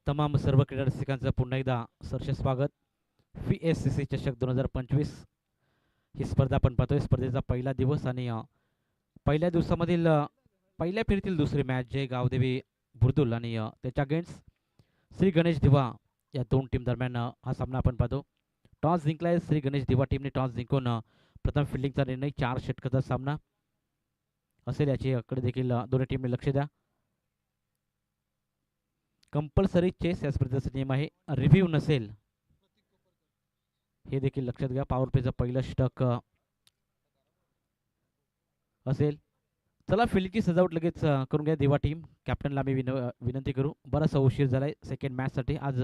तमाम सर्व क्रीडा रसिकांचं पुन्हा एकदा सहर्ष स्वागत. VSCC चषक 2025 ही स्पर्धा आपण पाहतोय. स्पर्धेचा पहिला दिवस आणि पहिल्या दिवसामधील पहिल्या फेरीतील दुसरी मॅच जे गावदेवी बुर्दुल आणि त्याच्या अगेन्स्ट श्री गणेश दिवा या दोन टीम दरम्यान हा सामना आपण पाहतो. टॉस जिंकलाय श्री गणेश दिवा टीमने. टॉस जिंकून प्रथम फिल्डिंगचा निर्णय. 4 षटकाचा सामना असेल याच्याकडे देखील दोन्ही टीमने लक्ष द्या. कंपल्सरी चेस या स्पर्धेचा नियम आहे. रिव्ह्यू नसेल हे देखील लक्षात घ्या. पॉवर प्लेचं पहिलं षटक असेल. चला फिल्डची सजावट लगेच करून घ्या दिवा टीम. कॅप्टनला मी विनंती करू. बराचसा उशीर झालाय सेकंड मॅचसाठी. आज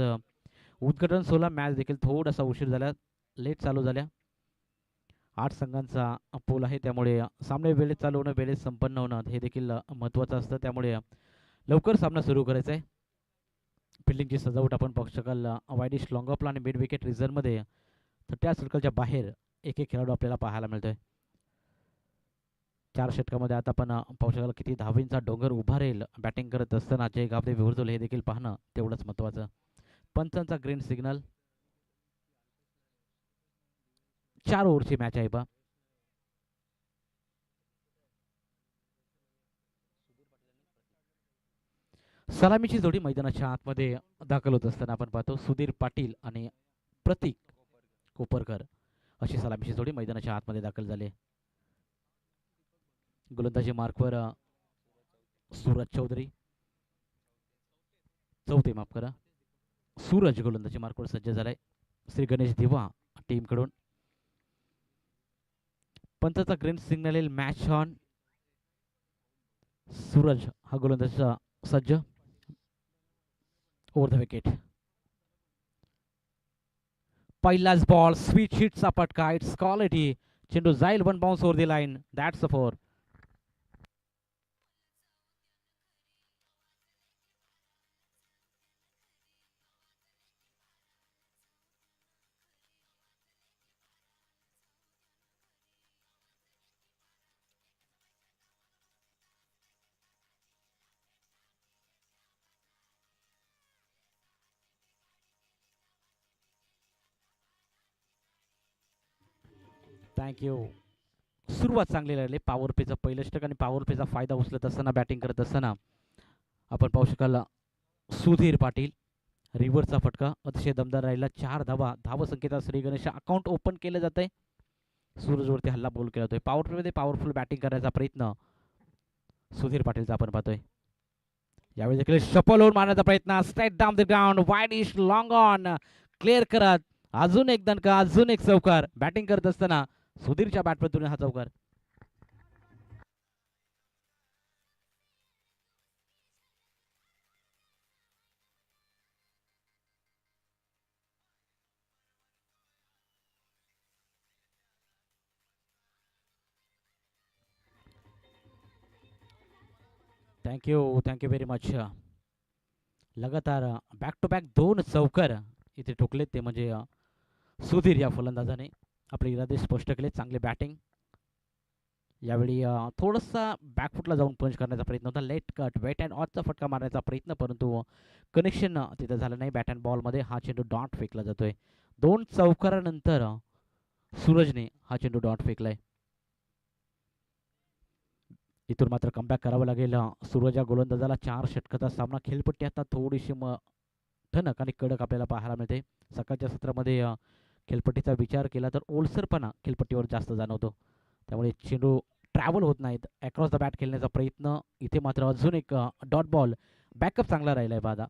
उद्घाटन 16 मॅच देखील थोडासा उशीर झाला, लेट चालू झाल्या. 8 संघांचा पोल आहे त्यामुळे सामने वेळेत चालू होणं, वेळेत संपन्न होणं हे देखील महत्त्वाचं असतं. त्यामुळे लवकर सामना सुरू करायचा आहे. फिल्डिंगची सजावट आपण पाहू शकाल. वाईडिश लॉंग ऑफला आणि मिड विकेट रिझर्वमध्ये तर त्या सर्कलच्या बाहेर एक एक खेळाडू आपल्याला पाहायला मिळतोय. 4 षटकामध्ये आता आपण पाहू शकाल किती धावींचा डोंगर उभा राहील बॅटिंग करत असताना जय गावदेवी बुर्दुल हे देखील पाहणं तेवढंच महत्त्वाचं. पंचांचा ग्रीन सिग्नल. 4 ओव्हरची मॅच आहे बा. सलामीची जोडी मैदानाच्या आतमध्ये दाखल होत असताना आपण पाहतो. सुधीर पाटील आणि प्रतीक कोपरकर अशी सलामीची जोडी मैदानाच्या आतमध्ये दाखल झाली. गोलंदाजी मार्कवर सूरज चौधरी, चौथे माफ करा, सूरज गोलंदाजी मार्कवर सज्ज झालाय श्री गणेश दिवा टीम कडून. पंचाचा ग्रीन सिग्नल येईल. Match on. सूरज हा गोलंदाजीचा सज्ज. Over the wicket. पहिलाच बॉल स्वीट हिटचा फटका. It's quality. चेंडू जाईल one bounce over the line. That's a four. Thank you. सुरुवात चांगली लागली. पॉवर प्लेचं पहिलं षटक आणि पॉवर प्लेचा फायदा उचलत असताना बॅटिंग करत असताना आपण पाहू शकाल सुधीर पाटील. रिव्हर्सचा फटका अतिशय दमदार राहिला. 4 धावा. धावसंख्येचा श्री गणेश अकाउंट ओपन केलं जात आहे. सूरजवरती हल्ला बोल केला जातोय. पॉवर प्लेमध्ये पॉवरफुल बॅटिंग करण्याचा प्रयत्न सुधीर पाटीलचा आपण पाहतोय. यावेळी देखील शपल होऊन मारण्याचा प्रयत्न. Straight down the ground. Wide इश लॉंग ऑन. क्लिअर करत अजून एक दणका, अजून एक चौकार. बॅटिंग करत असताना सुधीरच्या बॅटमधून हा चौकार. Thank you very much. लगातार बॅक टू बॅक 2 चौकार इथे ठोकलेत. ते म्हणजे सुधीर या फलंदाजाने आपले इरादे स्पष्ट केले. चांगले बॅटिंग. यावेळी थोडासा बॅकफुटला जाऊन पंच करण्याचा प्रयत्न होता. लेट कट वेट अँड ऑचचा फटका मारण्याचा प्रयत्न, परंतु कनेक्शन तिथं झालं नाही. बॅट अँड बॉलमध्ये हा चेंडू डॉट फेकला जातोय. 2 चौकारानंतर सूरजने हा चेंडू डॉट फेकलाय. इथून मात्र कमबॅक करावं लागेल सूरज या गोलंदाजाला. 4 षटकाचा सामना. खेळपट्टी आता थोडीशी ठणक आणि कडक आपल्याला पाहायला मिळते. सकाळच्या सत्रामध्ये खेळपट्टीचा विचार केला तर ओलसरपणा खेळपट्टीवर जास्त जाणवतो. त्यामुळे चेंडू ट्रॅव्हल होत नाहीत. अक्रॉस द बॅट खेळण्याचा प्रयत्न. इथे मात्र अजून एक डॉट बॉल. बॅकअप चांगला राहिलाय बादा.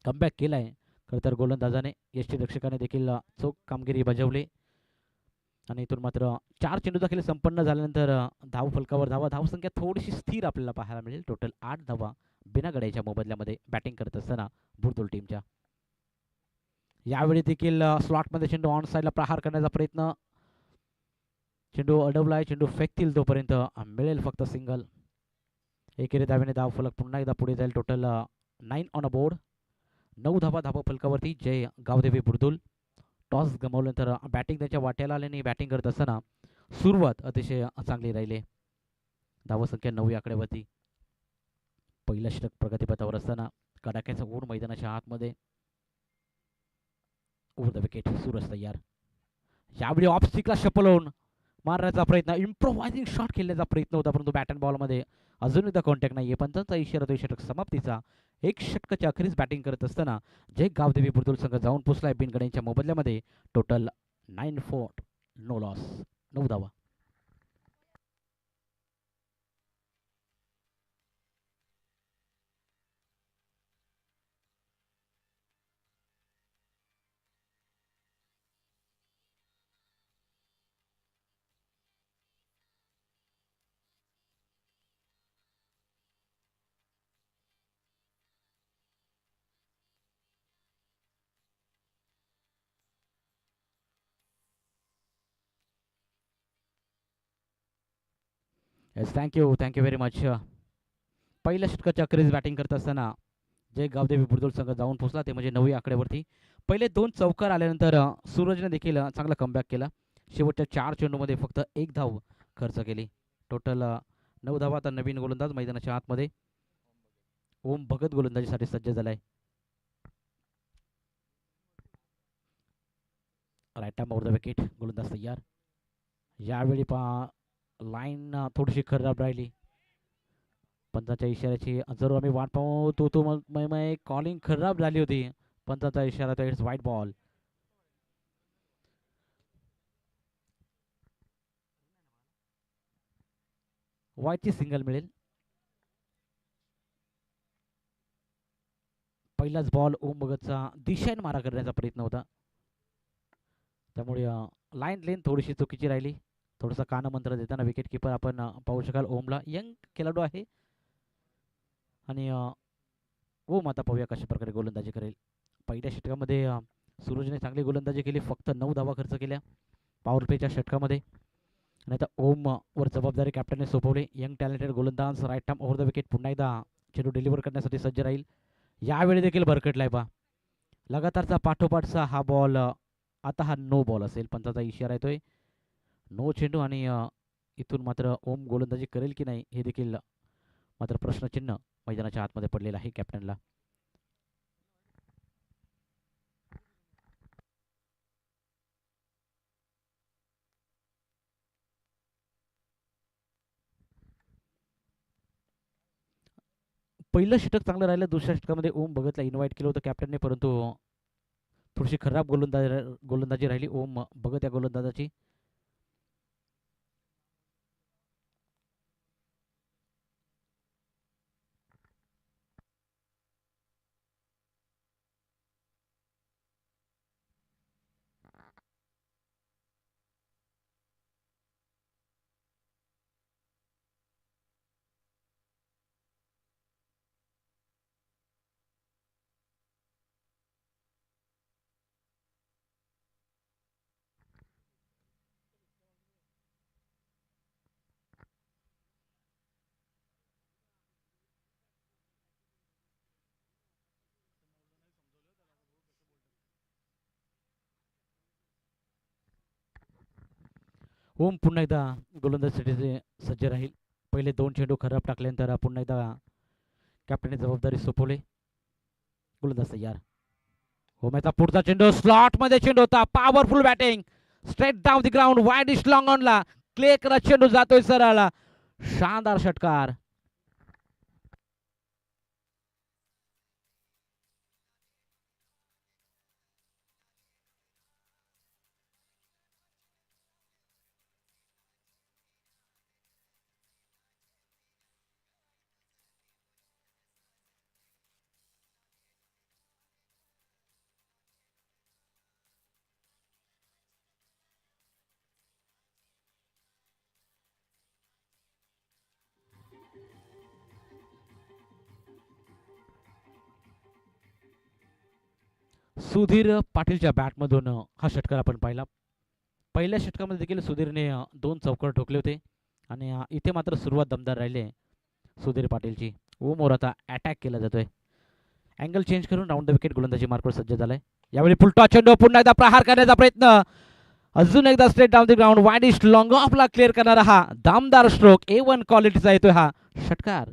कमबॅक केलाय खरं तर गोलंदाजाने. यष्टीरक्षकाने देखील चोख कामगिरी बजावली. आणि इथून मात्र 4 चेंडूचा खेळ संपन्न झाल्यानंतर धाव फलकावर धावा. धावसंख्या थोडीशी स्थिर आपल्याला पाहायला मिळेल. टोटल 8 धावा बिना गड्याच्या मोबदल्यामध्ये बॅटिंग करत असताना बुर्दुल टीमच्या. यावेळी देखील स्लॉटमध्ये चेंडू ऑन साईडला प्रहार करण्याचा प्रयत्न. चेंडू अडवलाय. चेंडू फेकतील तोपर्यंत मिळेल फक्त सिंगल. एकेरी धावेने धाव फलक पुन्हा एकदा पुढे जाईल. Total 9 on a board. 9 धावा धावा फलकावरती जय गावदेवी बुर्दुल. टॉस गमावल्यानंतर बॅटिंग त्यांच्या वाट्याला आल्याने बॅटिंग करत असताना सुरुवात अतिशय चांगली राहिली. धावसंख्या 9 आकड्यावरती. पहिलं षटक प्रगतीपथावर असताना कडाक्याचा ऊन मैदानाच्या आतमध्ये. Over the wicket. सूरज तयार. यावेळी ऑफ स्टिकला शपलवून मारण्याचा प्रयत्न, इम्प्रोव्हायझिंग शॉट खेळण्याचा प्रयत्न होता, परंतु बॅट अँड बॉलमध्ये अजून एकदा कॉन्टॅक्ट नाहीये. पंचांचा इशारा तो षटक समाप्तीचा. एक षटकाच्या अखेरीस बॅटिंग करत असताना जय गावदेवी बुर्दुल संघ जाऊन पोचलाय बिनगड्यांच्या मोबदल्यामध्ये. टोटल 9 4 नो लॉस, 9 धावा. Yes, thank you very much. पहिल्या षटकाच्या अखेरीस बॅटिंग करत असताना जय गावदेवी बुर्दुल संघ जाऊन पोहोचला, ते म्हणजे 9 आकड्यावरती. पहिले 2 चौकार आल्यानंतर सूरजने देखील चांगला कमबॅक केला. शेवटच्या 4 चेंडूमध्ये फक्त 1 धाव खर्च केली. टोटल 9 धावा. आता नवीन गोलंदाज मैदानाच्या आतमध्ये ओम भगत गोलंदाजीसाठी सज्ज झालाय. Right arm over the wicket. गोलंदाज तयार. यावेळी लाईन थोडीशी खराब राहिली. पंचांच्या इशाऱ्याची जरूर आम्ही वाट पाहू. तो कॉलिंग खराब झाली होती. पंचांचा इशारा, इट्स व्हाईट बॉल. व्हाईटची सिंगल मिळेल. पहिलाच बॉल ओम भगतचा दिशेने मारा करण्याचा प्रयत्न होता, त्यामुळे लाईन लेन थोडीशी चुकीची राहिली. थोडासा कानमंत्र देताना विकेट किपर आपण पाहू शकाल. ओमला यंग खेळाडू आहे आणि ओम आता पाहूया कशा प्रकारे गोलंदाजी करेल. पहिल्या षटकामध्ये सूरजने चांगली गोलंदाजी केली, फक्त 9 धावा खर्च केल्या पॉवर प्लेच्या षटकामध्ये. आणि आता ओम वर जबाबदारी कॅप्टनने सोपवली. यंग टॅलेंटेड गोलंदाज right arm over the wicket पुन्हा एकदा चेंडू डिलिव्हर करण्यासाठी सज्ज राहील. यावेळी देखील भरकटलाय पा. लगातारचा पाठोपाठचा हा बॉल. आता हा नो बॉल असेल. पंचाचा इशारा येतोय, नो चेंडू. आणि इथून मात्र ओम गोलंदाजी करेल की नाही हे देखील मात्र प्रश्नचिन्ह मैदानाच्या आतमध्ये पडलेलं आहे कॅप्टनला. पहिलं षटक चांगलं राहिलं. दुसऱ्या षटकामध्ये ओम भगतला इन्व्हाइट केलं होतं कॅप्टनने, परंतु थोडीशी खराब गोलंदाजी राहिली ओम भगत या गोलंदाजाची. ओम पुन्हा एकदा गोलंदाजीसाठी सज्ज राहील. पहिले 2 चेंडू खराब टाकल्यानंतर पुन्हा एकदा कॅप्टनने जबाबदारी सोपवली. गोलंदाज तयार. ओमचा पुढचा चेंडू स्लॉट मध्ये चेंडू होता. Powerful batting, straight down the ground, wide इश लॉंग ऑनला क्लिअर करत चेंडू जातोय सरळला. शानदार षटकार. सुधीर पाटीलच्या बॅटमधून हा षटकार आपण पाहिला. पहिल्या षटकामध्ये देखील सुधीरने 2 चौकार ठोकले होते आणि इथे मात्र सुरुवात दमदार राहिली सुधीर पाटीलची. ओमवर आता अटॅक केला जातोय. अँगल चेंज करून राऊंड द विकेट गोलंदाजी मार्कवर सज्ज झालाय. यावेळी फुलटॉस चेंडू, पुन्हा एकदा प्रहार करण्याचा प्रयत्न, अजून एकदा straight down the ground, wide इश लॉंग ऑफला क्लिअर करणारा हा दामदार स्ट्रोक A1 क्वालिटीचा येतोय हा षटकार.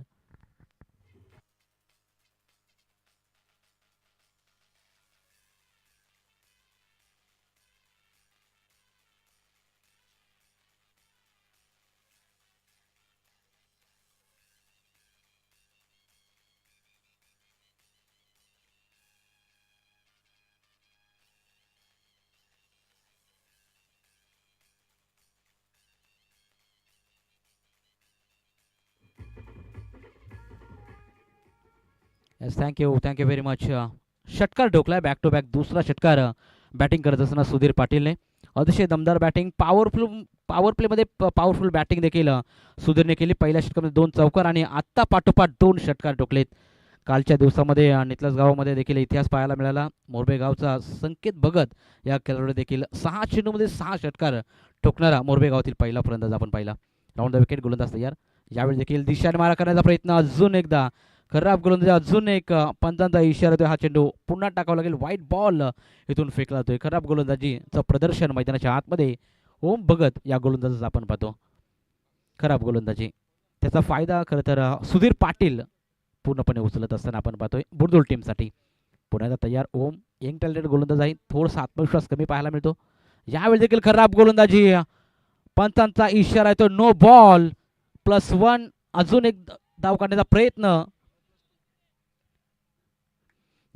Yes, thank you very much. षटकार ठोकलाय बॅक टू बॅक दुसरा षटकार बॅटिंग करत असताना सुधीर पाटीलने. अतिशय दमदार बॅटिंग, पॉवर प्लेमध्ये पॉवरफुल बॅटिंग देखील सुधीरने केली. पहिल्या षटकामध्ये 2 चौकार आणि आत्ता पाठोपाठ 2 षटकार ठोकलेत. कालच्या दिवसामध्ये नितलस गावामध्ये देखील इतिहास पाहायला मिळाला. मोरबे गावचा संकेत भगत या खेळाडूने देखील 6 चेंडूमध्ये 6 षटकार ठोकणारा मोरबे गावातील पहिला फलंदाज आपण पाहिला. राऊंड द विकेट गोलंदाज तयार. यावेळी देखील दिशाने मारा करण्याचा प्रयत्न अजून एकदा खराब गोलंदाज. अजून एक पंचांचा इशारा येतोय. हा चेंडू पुन्हा टाकावा लागेल. व्हाईट बॉल इथून फेकला जातोय. खराब गोलंदाजीचं प्रदर्शन मैदानाच्या आतमध्ये ओम भगत या गोलंदाजाचा आपण पाहतो. खराब गोलंदाजी, त्याचा फायदा खरं तर सुधीर पाटील पूर्णपणे उचलत असताना आपण पाहतोय बुरदुल टीमसाठी. पुन्हा तयार ओम, यंग टॅलेंटेड गोलंदाज आहे. थोडासा आत्मविश्वास कमी पाहायला मिळतो. यावेळी देखील खराब गोलंदाजी, पंचांचा इशारा येतो. No ball, +1. अजून एक धाव काढण्याचा प्रयत्न.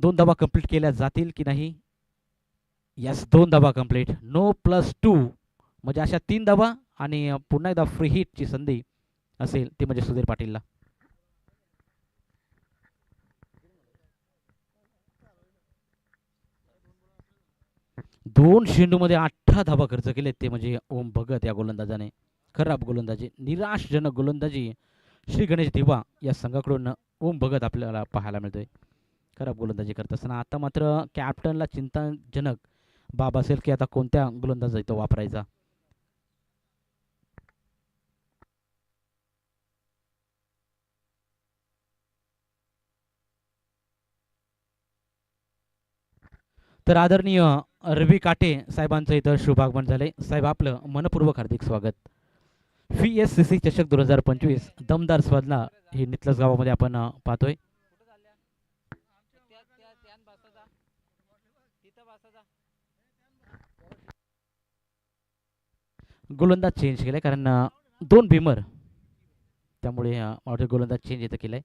2 धावा कंप्लीट केल्या जातील की नाही? यस, 2 धावा कंप्लीट. नो +2 म्हणजे अशा 3 धावा आणि पुन्हा एकदा फ्री हिटची संधी असेल ती म्हणजे सुधीर पाटीलला. 2 चेंडूमध्ये 18 धावा खर्च केलेत ते म्हणजे ओम भगत या गोलंदाजाने. खराब गोलंदाजी, निराशजनक गोलंदाजी श्री गणेश दिवा या संघाकडून ओम भगत आपल्याला पाहायला मिळतोय. खराब गोलंदाजी करत असताना आता मात्र कॅप्टनला चिंताजनक बाब असेल की आता कोणत्या गोलंदाज तो वापरायचा. तर आदरणीय रवी काटे साहेबांचं इथं शुभागमन झाले. साहेब, आपलं मनपूर्वक हार्दिक स्वागत. VSCC चषक 2025 दमदार स्पर्धा ही नितलस गावामध्ये आपण पाहतोय. गोलंदाज चेंज केलाय कारण 2 भीमर, त्यामुळे गोलंदाज चेंज इथं केलाय.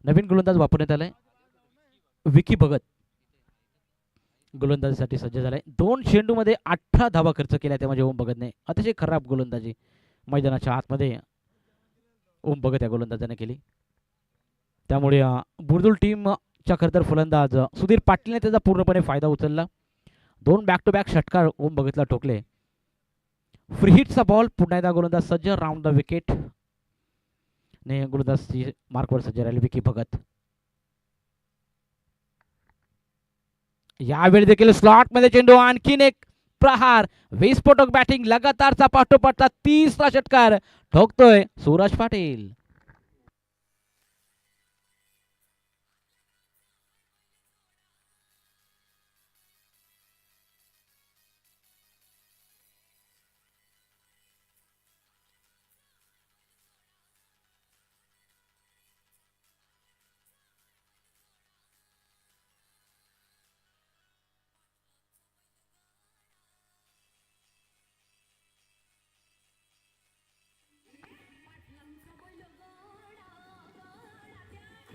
नवीन गोलंदाज वापरण्यात आलाय. विकी भगत गोलंदाजीसाठी सज्ज झालाय. 2 चेंडूमध्ये 18 धावा खर्च केल्या त्या म्हणजे ओम भगतने. अतिशय खराब गोलंदाजी मैदानाच्या आतमध्ये ओम भगत या गोलंदाजाने केली. त्यामुळे बुरदुल टीमच्या खरं तर फलंदाज सुधीर पाटीलने त्याचा पूर्णपणे फायदा उचलला. 2 बॅक टू बॅक षटकार ओम भगतला ठोकले. फ्री हिटचा बॉल, पुन्हा एकदा गोलंदाज सज्ज. राऊंड द विकेट ने गोलंदाज मार्कवर सज्ज राहिले विकी भगत. यावेळी देखील स्लॉट मध्ये चेंडू, आणखीन एक प्रहार. विस्फोटक बॅटिंग, लगातारचा पाठोपाठचा 30रा षटकार ठोकतोय Suraj Patil.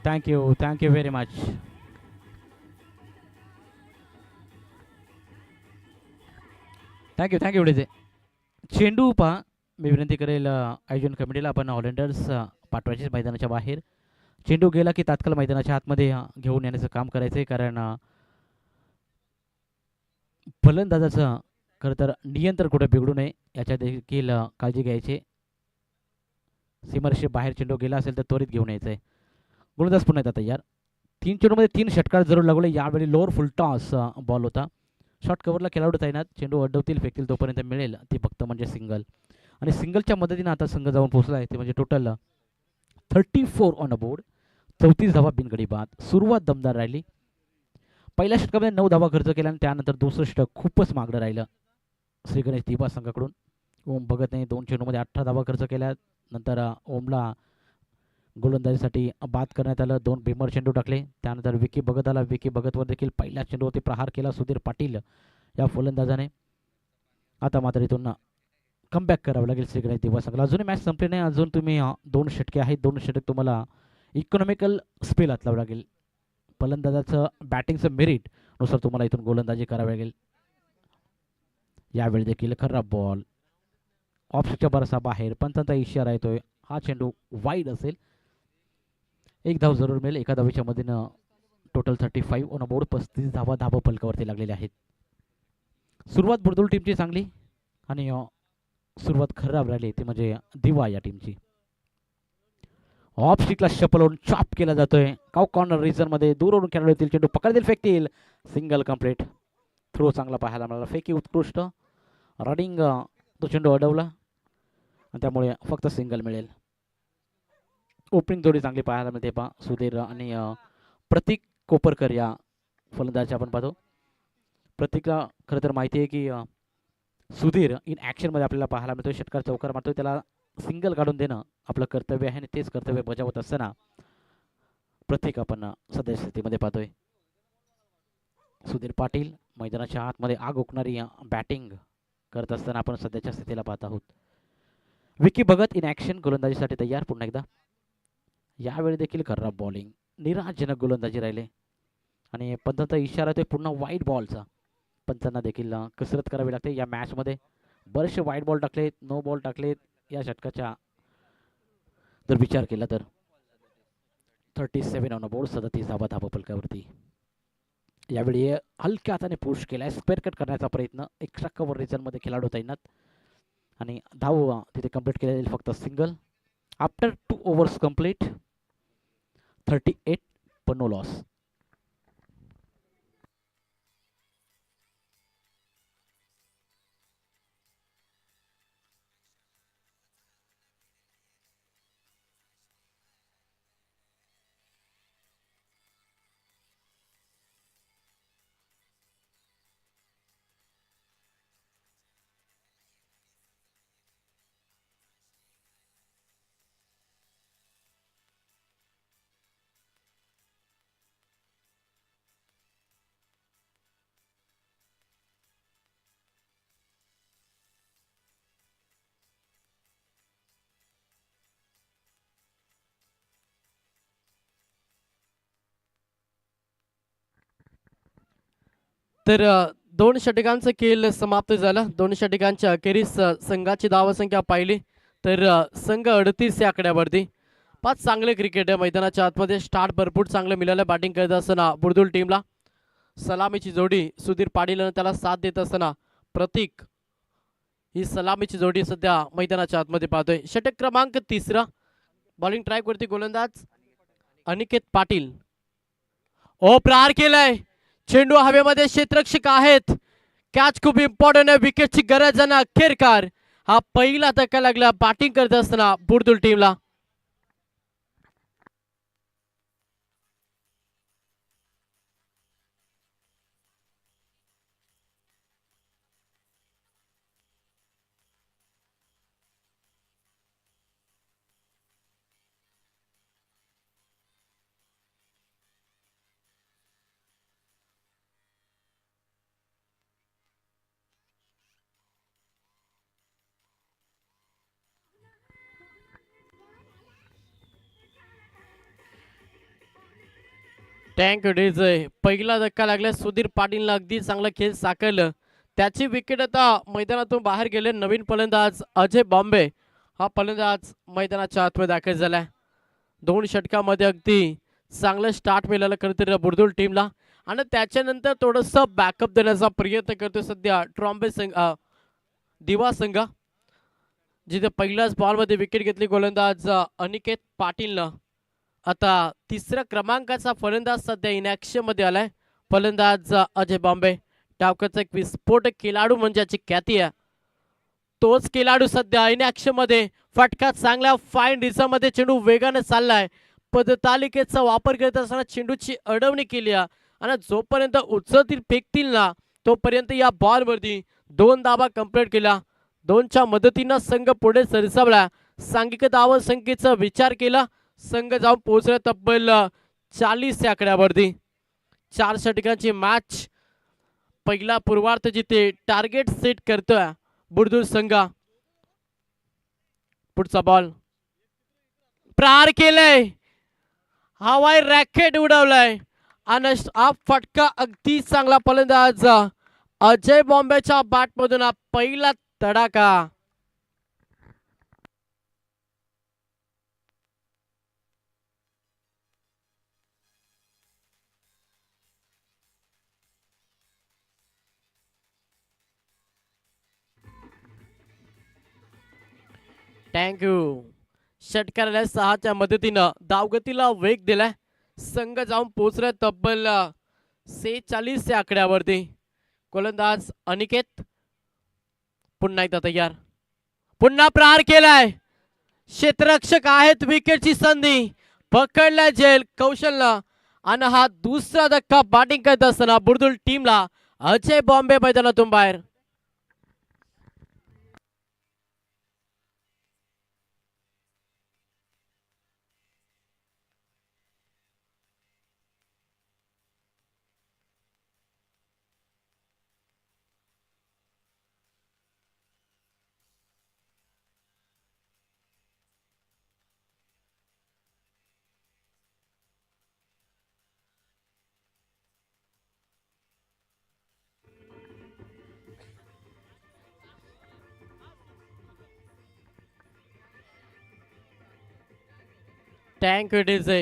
Thank you very much. Thank you एवढेच. चेंडू पहा, मी विनंती करेल आयोजन कमिटीला, आपण ऑलराऊंडर्स पाठवायचे मैदानाच्या बाहेर. चेंडू गेला की तात्काळ मैदानाच्या आतमध्ये घेऊन येण्याचं काम करायचं आहे, कारण फलंदाजाचं खरं तर नियंत्रण कुठे बिघडू नये याच्या देखील काळजी घ्यायची. सीमारेषे बाहेर चेंडू गेला असेल तर त्वरित घेऊन यायचं आहे. गोलंदाज पुन्हा येतात तयार. 3 चेंडूमध्ये 3 षटकार जरूर लागले. यावेळी लोअर फुल टॉस बॉल होता. शॉर्ट कव्हरला खेळाडू तैनात. चेंडू अडवतील, फेकतील, तोपर्यंत मिळेल ती फक्त म्हणजे सिंगल. आणि सिंगलच्या मदतीने आता संघ जाऊन पोहोचला आहे ते म्हणजे टोटल 34 ऑन अ बोर्ड. 34 धावा बिनगडी बाद. सुरुवात दमदार राहिली. पहिल्या षटकामध्ये 9 धावा खर्च केल्या आणि त्यानंतर दुसरं षटक खूपच मागणं राहिलं श्री गणेश दिवा संघाकडून. ओम भगतने 2 चेंडूमध्ये 18 धावा खर्च केल्या. नंतर ओमला गोलंदाजीसाठी बाद करण्यात आलं. 2 भीमर चेंडू टाकले. त्यानंतर विकी भगत आला. विकी भगतवर देखील पहिल्या चेंडूवरती प्रहार केला सुधीर पाटील या फलंदाजाने. आता मात्र इथून कमबॅक करावं लागेल श्री गणेश दिवा संघाला. अजूनही मॅच संपली नाही. अजून तुम्ही 2 षटके आहेत. 2 षटक तुम्हाला इकॉनॉमिकल स्पेल हातलावं लागेल. फलंदाजाचं बॅटिंगचं मेरिट नुसार तुम्हाला इथून गोलंदाजी करावी लागेल. यावेळी देखील खराब बॉल, ऑफच्या बरासा बाहेर. पंचांचा इशारा येतोय. हा चेंडू वाईड असेल. 1 धाव जरूर मिळेल. एका धावीच्या मधीनं टोटल 35 ऑन बोर्ड. 35 धावा धाबा फलकावरती लागलेल्या आहेत. सुरुवात बुरदुल टीमची चांगली आणि सुरुवात खराब राहिली ती म्हणजे दिवा या टीमची. ऑफ स्टिकला शपलवून चॉप केला जातोय. काउ कॉर्नर रिजन मध्ये दूरवरून खेळाडू येतील, चेंडू पकडतील, फेकतील. Single complete. थ्रो चांगला पाहायला मिळाला. फेकी उत्कृष्ट. रनिंग तो चेंडू अडवला आणि त्यामुळे फक्त सिंगल मिळेल. ओपनिंग जोडी चांगली पाहायला मिळते पहा. सुधीर आणि प्रतीक कोपरकर या फलंदाज आपण पाहतो. प्रतीकला खरं तर माहिती आहे की सुधीर इन ॲक्शनमध्ये आपल्याला पाहायला मिळतो. षटकार चौकार मारतोय, त्याला सिंगल काढून देणं आपलं कर्तव्य आहे आणि तेच कर्तव्य बजावत असताना प्रत्येक आपण सध्या स्थितीमध्ये पाहतोय. सुधीर पाटील मैदानाच्या आतमध्ये आग ओकणारी बॅटिंग करत असताना आपण सध्याच्या स्थितीला पाहत आहोत. विकी भगत इन ॲक्शन गोलंदाजीसाठी तयार पुन्हा एकदा. यावेळी देखील खराब बॉलिंग, निराशजनक गोलंदाजी राहिले आणि पंचांचा इशारा येतोय पुन्हा वाईट बॉलचा. पंचांना देखील कसरत करावी लागते या मॅचमध्ये. बरेचसे वाईट बॉल टाकलेत, नो बॉल टाकलेत या षटकाच्या जर विचार केला तर. 37 ऑन बोर्ड. 37 धावा धाबा फलकावरती. यावेळी हलक्या हाताने पुश केलाय, स्क्वेअर कट करण्याचा प्रयत्न. एक्स्ट्रा कव्हर रिजनमध्ये खेळाडू तैनात आणि धाव तिथे कंप्लीट केले जाईल फक्त सिंगल. After 2 overs complete. 38 पण नो लॉस. तर दोन षटकांचा खेळ समाप्त झाला. दोन षटकांच्या अखेरीस संघाची धावसंख्या पाहिली तर संघ 38 या आकड्यावरती. 5 चांगले क्रिकेट मैदानाच्या आतमध्ये. स्टार्ट भरपूर चांगलं मिळालं बॅटिंग करत असताना बुरदुल टीमला. सलामीची जोडी सुधीर पाटील आणि त्याला साथ देत असताना प्रतीक, ही सलामीची जोडी सध्या मैदानाच्या आतमध्ये पाहतोय. षटक क्रमांक 3. बॉलिंग ट्रॅक वरती गोलंदाज अनिकेत पाटील. ओ प्रहार केलाय, चेंडू हवेमध्ये, क्षेत्ररक्षक आहेत. कॅच खूप इम्पॉर्टंट आहे, विकेटची गरज आहे. अखेरकार हा पहिला धक्का लागला बॅटिंग करत असताना बुरदुल टीमला. टँक डेजय पहिला धक्का लागला. सुधीर पाटीलला अगदी चांगला खेळ साकारलं. त्याची विकेट आता मैदानातून बाहेर गेले. नवीन फलंदाज अजय बॉम्बे हा फलंदाज मैदानाच्या आतमध्ये दाखल झालाय. 2 षटकामध्ये अगदी चांगलं स्टार्ट मिळालं खरं तर बुरदुल टीमला आणि त्याच्यानंतर थोडंसं बॅकअप देण्याचा प्रयत्न करतोय सध्या ट्रॉम्बे संघ, दिवा संघ, जिथे पहिल्याच बॉलमध्ये विकेट घेतली गोलंदाज अनिकेत पाटीलनं. आता 3ऱ्या क्रमांकाचा फलंदाज सध्या इनॅक्शन मध्ये आलाय, फलंदाज अजय बॉम्बे. डावकरचा एक विस्फोटक खेळाडू म्हणजे याची ख्याती आहे. तोच खेळाडू सध्या इनॅक्शन मध्ये. फटका चांगला फाईन रिझममध्ये, चेंडू वेगाने चाललाय. पदतालिकेचा वापर करत असताना चेंडूची अडवणी केली आणि जोपर्यंत उचलतील फेकतील ना तोपर्यंत या बॉलवरती 2 धावा कंप्लीट केला. 2च्या मदतीनं संघ पुढे सरसावला. सांघिक धावा संख्येचा विचार केला, संघ जाऊन पोहोचला तब्बल 40 या आकड्यावरती. 4 षटकांची मॅच. पहिला पूर्वार्ध जिथे टार्गेट सेट करतोय बुरदुल संघ. पुढचा बॉल प्रहार केलाय, हवाई रॅकेट उडवलाय आणि हा फटका अगदी चांगला. फलंदाज अजय बॉम्बेच्या बॅट मधून हा पहिला तडाखा. थँक्यू. षटकाराला 6च्या मदतीनं धावगतीला वेग दिलाय. संघ जाऊन पोहोचलाय तब्बल 46 या आकड्यावरती. गोलंदाज अनिकेत पुन्हा एकदा तयार. पुन्हा प्रहार केलाय. क्षेत्ररक्षक आहेत. विकेटची संधी पकडलाय जेल कौशलनं आणि हा दुसरा धक्का बॅटिंग करत असताना बुर्दुल टीमला अजय बॉम्बे मैदानातून बाहेर. टँक डीजे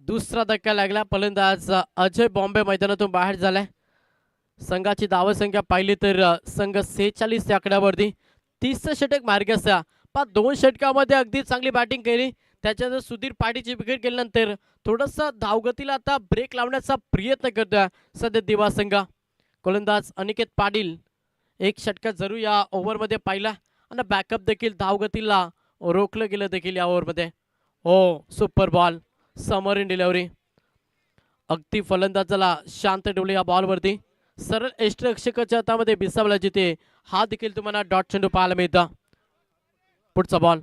दुसरा धक्का लागला. फलंदाज अजय बॉम्बे मैदानातून बाहेर झालाय. संघाची धावसंख्या पाहिली तर संघ 46 या आकड्यावरती. 30 षटक मार्ग असता पण 2 षटकामध्ये अगदी चांगली बॅटिंग केली. त्याच्यानंतर सुधीर पाटीलची विकेट गेल्यानंतर थोडस धावगतीला आता ब्रेक लावण्याचा प्रयत्न करतोय सध्या दिवा संघ. गोलंदाज अनिकेत पाटील एक षटका जरूर या ओव्हरमध्ये पाहिला आणि बॅकअप देखील धावगतीला रोखलं गेलं देखील या ओव्हरमध्ये. हो super ball summer in delivery. अगदी फलंदाजाला शांत ठेवले या बॉलवरती. सरळ यष्टिरक्षकाच्या हातामध्ये बिसावला जिथे हा देखील तुम्हाला डॉट चेंडू पाहायला मिळतं. पुढचा बॉल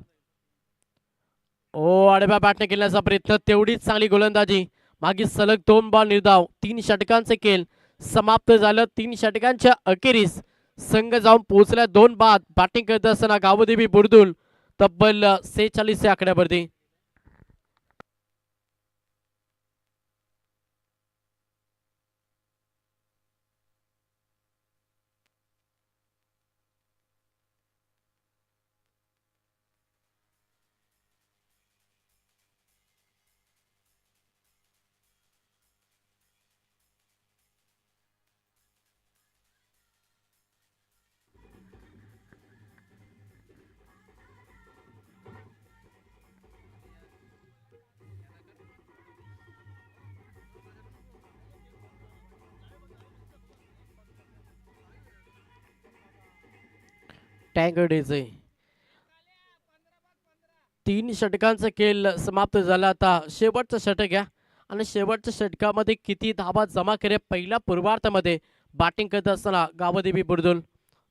ओ आडव्या बॅटने केल्याचा प्रयत्न. तेवढीच चांगली गोलंदाजी. मागे सलग 2 बॉल निर्धाव 3 षटकांचे खेळ समाप्त झालं. 3 षटकांच्या अखेरीस संघ जाऊन पोहोचल्या 2 बाद. बॅटिंग करत असताना गावदेवी बुर्दुल तब्बल 46 या आकड्यावरती. टँगडीचे 3 षटकांचा खेळ समाप्त झाला. आता शेवटचं षटक घ्या आणि शेवटच्या षटकामध्ये किती धावा जमा करे पहिल्या पूर्वार्धामध्ये बॅटिंग करत असताना गावदेवी बुर्दुल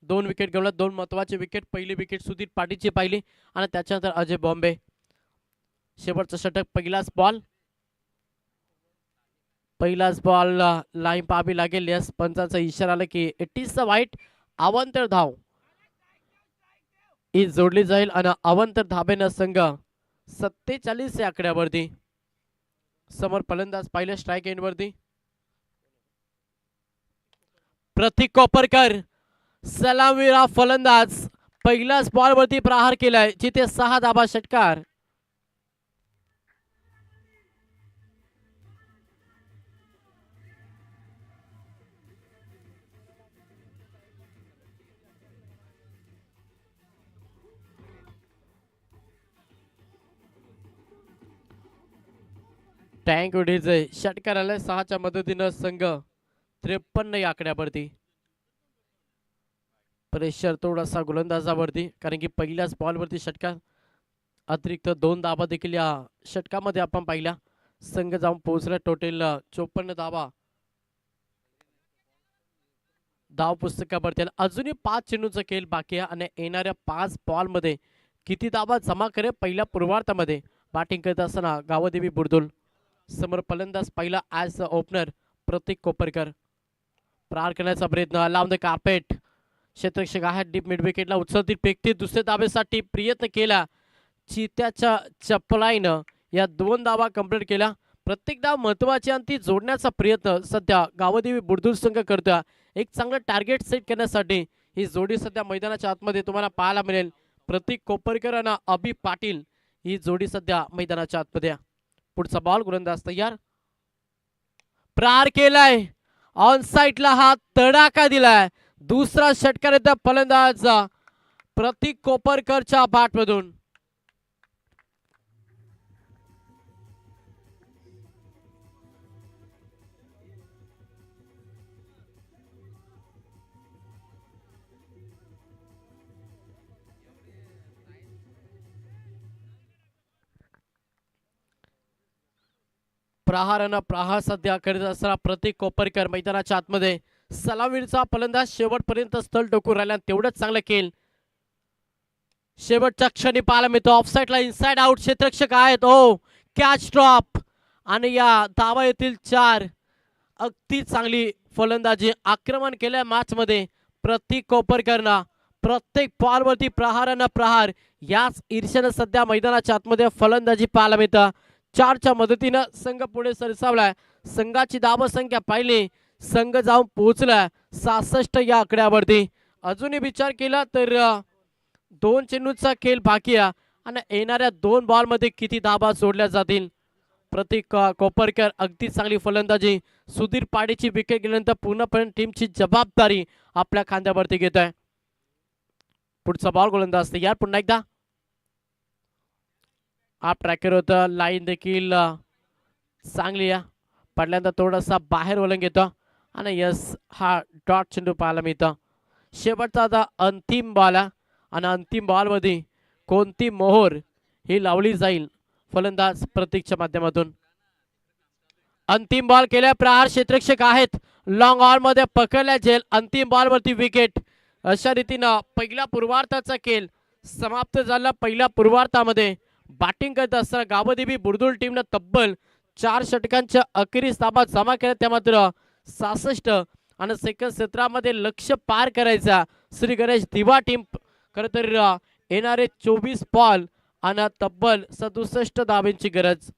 2 विकेट गवला. 2 महत्वाचे विकेट. पहिली विकेट सुधीर पाटीलची पाहिली आणि त्याच्यानंतर अजय बॉम्बे. शेवटचं षटक पहिलाच बॉल लाईन पाहावी लागेल. यस पंचांचा इशारा आला की इट इज द वाईट. अवांतर धाव ही जोडली जाईल आणि अवांतर धाब्यानं संघ 47 या आकड्यावरती. समोर फलंदाज पाहिलं स्ट्राईक एंड वरती. प्रतीक कोपरकर सलामीवीर फलंदाज पहिल्याच बॉल वरती प्रहार केलाय जिथे 6 धाबा षटकार. टँक उडीचे षटकाराला 6च्या मदतीनं संघ 53 या आकड्यावरती. प्रेशर थोडासा गोलंदाजावरती कारण की पहिल्याच बॉलवरती षटकार. अतिरिक्त 2 धाबा देखील या षटकामध्ये आपण पाहिल्या. संघ जाऊन पोहोचला टोटल 54 धाबा धाव पुस्तकावरती. अजूनही 5 चेंडूचा खेळ बाकी आहे आणि येणाऱ्या 5 बॉलमध्ये किती धाबा जमा करे पहिल्या पूर्वार्धामध्ये बॅटिंग करत असताना गावदेवी बुर्दुल. समोर फलंदाज पहिला ॲज ओपनर प्रतीक कोपरकर. प्रहार करण्याचा प्रयत्न लावून द कार्पेट. क्षेत्ररक्षक आहेत डीप मिड विकेटला उचलतील फेकतील. दुसऱ्या धाब्यासाठी प्रयत्न केला. चित्याच्या चपलाईनं या 2 धावा कंप्लीट केल्या. प्रत्येक धाव महत्वाची आणि ती जोडण्याचा प्रयत्न सध्या गावदेवी बुर्दुल संघ करतोय. एक चांगलं टार्गेट सेट करण्यासाठी ही जोडी सध्या मैदानाच्या आतमध्ये तुम्हाला पाहायला मिळेल. प्रतीक कोपरकर आणि अभि पाटील ही जोडी सध्या मैदानाच्या आतमध्ये. पुढचा बॉल गोलंदाज तयार. प्रहार केलाय ऑन साइडला हा तडाखा दिलाय. दुसरा षटकार येतो फलंदाज प्रतीक कोपरकरच्या बॅटमधून. प्रहारानं प्रहार सध्या करीत असताना प्रतीक कोपरकर मैदानाच्या आतमध्ये सलामीचा फलंदाज शेवटपर्यंत स्थळ टोकून राहिला. तेवढंच चांगलं केल. शेवटच्या क्षणी पाहायला मिळतो ऑफसाईडला इनसाइड आउट क्षेत्ररक्षक आहेत. ओ कॅच ड्रॉप आणि या धावा येथील 4. अगदी चांगली फलंदाजी आक्रमण केल्या मॅच मध्ये प्रतीक कोपरकरनं. प्रत्येक बॉलवरती प्रहारानं प्रहार. याच ईर्ष्यानं सध्या मैदानाच्या आतमध्ये फलंदाजी पाहायला मिळतं. 4च्या मदतीनं संघ पुढे सरसावलाय. संघाची धावसंख्या पाहिली, संघ जाऊन पोहोचलाय 66 या आकड्यावरती. अजूनही विचार केला तर 2 चेंडूचा खेळ बाकी आहे आणि येणाऱ्या 2 बॉलमध्ये किती धावा सोडल्या जातील. प्रतीक कोपरकर अगदी चांगली फलंदाजी. सुधीर पाडीची विकेट गेल्यानंतर पूर्णपणे टीमची जबाबदारी आपल्या खांद्यावरती घेत आहे. पुढचा बॉल गोलंदाज यार पुन्हा एकदा आप ट्रॅकर होतं. लाईन देखील चांगली आहे. पडल्यानंतर थोडासा बाहेर वळण घेतो आणि यस हा डॉट चेंडू पाहायला मिळतं. शेवटचा आता अंतिम बॉल आहे आणि अंतिम बॉलमध्ये कोणती मोहर ही लावली जाईल फलंदाज प्रतीकच्या माध्यमातून. अंतिम बॉल केल्या प्रहार क्षेत्ररक्षक आहेत. लॉंग ऑन मध्ये पकडल्या जेल. अंतिम बॉल वरती विकेट. अशा रीतीनं पहिल्या पूर्वार्धाचा खेळ समाप्त झाला. पहिल्या पूर्वार्धामध्ये बॅटिंग करत असताना गावदेवी बुर्दुळ टीमनं तब्बल 4 षटकांच्या अखेरीस ताबा जमा केला. त्या मात्र 66 आणि सेकंड क्षेत्रामध्ये लक्ष पार करायचा श्री गणेश दिवा टीम. खरं तर येणारे 24 बॉल आणि तब्बल 67 धावांची गरज.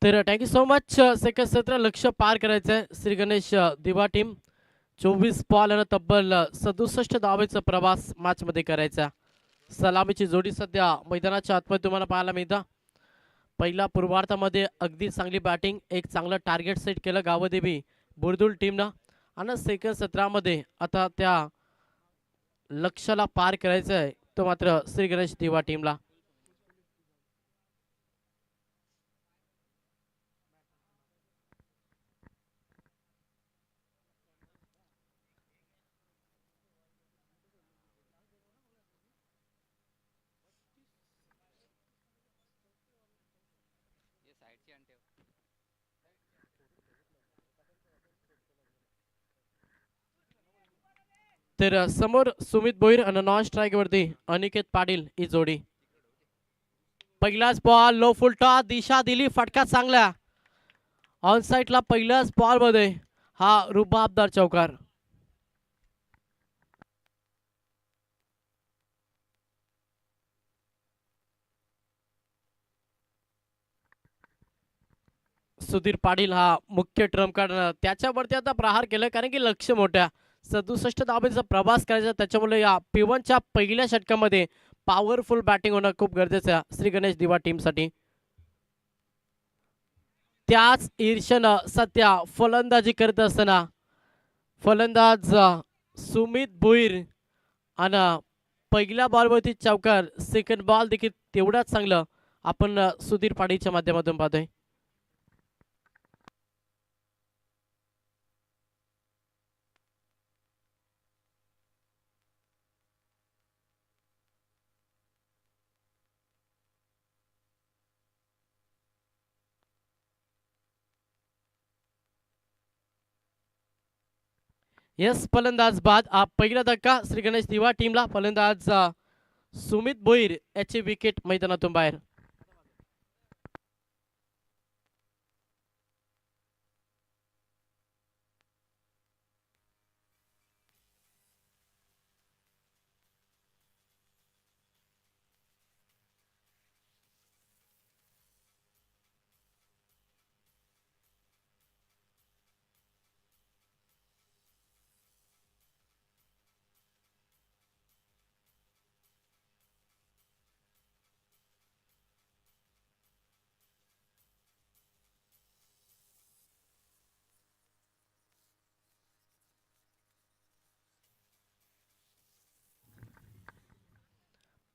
तर थँक्यू सो मच. सेकंड सत्र लक्ष पार करायचं आहे श्री गणेश दिवा टीम. 24 बॉल आणि तब्बल 67 धावेचा प्रवास मॅच मध्ये करायचा. सलामीची जोडी सध्या मैदानाच्या आतमध्ये तुम्हाला पाहायला मिळतं. पहिल्या पूर्वार्धामध्ये अगदी चांगली बॅटिंग, एक चांगलं टार्गेट सेट केलं गावदेवी बुरदुल टीमनं आणि सेकंड सत्रामध्ये आता त्या लक्ष्याला पार करायचं आहे तो मात्र श्री गणेश दिवा टीमला. तर समोर सुमित भोईर आणि नॉन स्ट्राईक वरती अनिकेत पाटील ही जोडी. पहिलाच बॉल लो फुलटा, दिशा दिली, फटका चांगला ऑन साईडला. पहिल्याच बॉल मध्ये हा रुबाबदार चौकार. सुधीर पाटील हा मुख्य ट्रम्प कार्ड, त्याच्यावरती आता प्रहार केलं कारण की लक्ष मोठ्या 67 धावेचा प्रवास करायचा. त्याच्यामुळे या P1च्या पहिल्या षटकामध्ये पॉवरफुल बॅटिंग होणं खूप गरजेचं आहे श्री गणेश दिवा टीमसाठी. त्याच ईर्ष्यानं सध्या फलंदाजी करत असताना फलंदाज सुमित भुईर आणि पहिल्या बॉलवरती चौकार, सेकंड बॉल देखील तेवढाच चांगलं आपण सुधीर पाटीलच्या माध्यमातून पाहतोय. यस, फलंदाज बाद. पहिला धक्का श्री गणेश दिवा टीमला. फलंदाज सुमित भोईर याची विकेट मैदानातून बाहेर.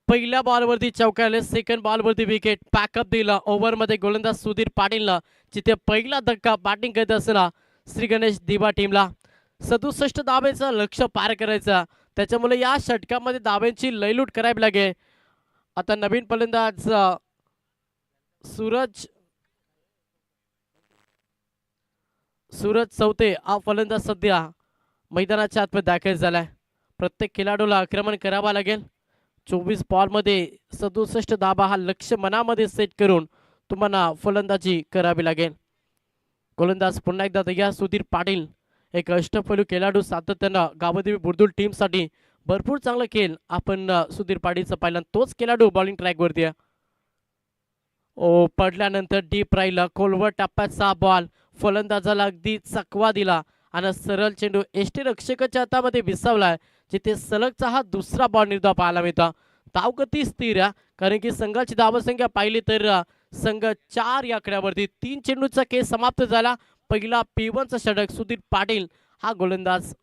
पहिल्या बॉलवरती चौकारले, सेकंड बॉलवरती विकेट. पॅकअप दिला ओव्हरमध्ये गोलंदाज सुधीर पाटीलला, जिथे पहिला धक्का बॅटिंग करत असताना श्री गणेश दिवा टीमला 67 धावेचं लक्ष पार करायचं. त्याच्यामुळे या षटकामध्ये धाव्यांची लयलूट करावी लागेल. आता नवीन फलंदाज सूरज चौथे हा फलंदाज सध्या मैदानाच्या आतमध्ये दाखल झालाय. प्रत्येक खेळाडूला आक्रमण करावं लागेल. 24 बॉलमध्ये 67 धावा हा लक्ष्य मनामध्ये सेट करून तुम्हाला फलंदाजी करावी लागेल. गोलंदाज पुन्हा एकदा तयार सुधीर पाटील, एक अष्टपैलू खेळाडू, सातत्यानं गावदेवी बुरदुल टीमसाठी भरपूर चांगला खेळ आपण सुधीर पाटीलचा पाहिला. तोच खेळाडू बॉलिंग ट्रॅकवरती आहे. ओ पडल्यानंतर डीप राहिला, खोलवर टप्प्याचा बॉल फलंदाजाला अगदी चकवा दिला आणि सरळ चेंडू एष्टी रक्षकाच्या हातामध्ये विसावलाय, जिथे सलगचा हा दुसरा बॉल निर्धाव पाहायला मिळतो. धावगती स्थिर आहे कारण की संघाची धावसंख्या पाहिली तर संघ 4 या आकड्यावरती. 3 चेंडूचा खेळ समाप्त झाला. पहिला P1चा षटक सुधीर पाटील हा गोलंदाज.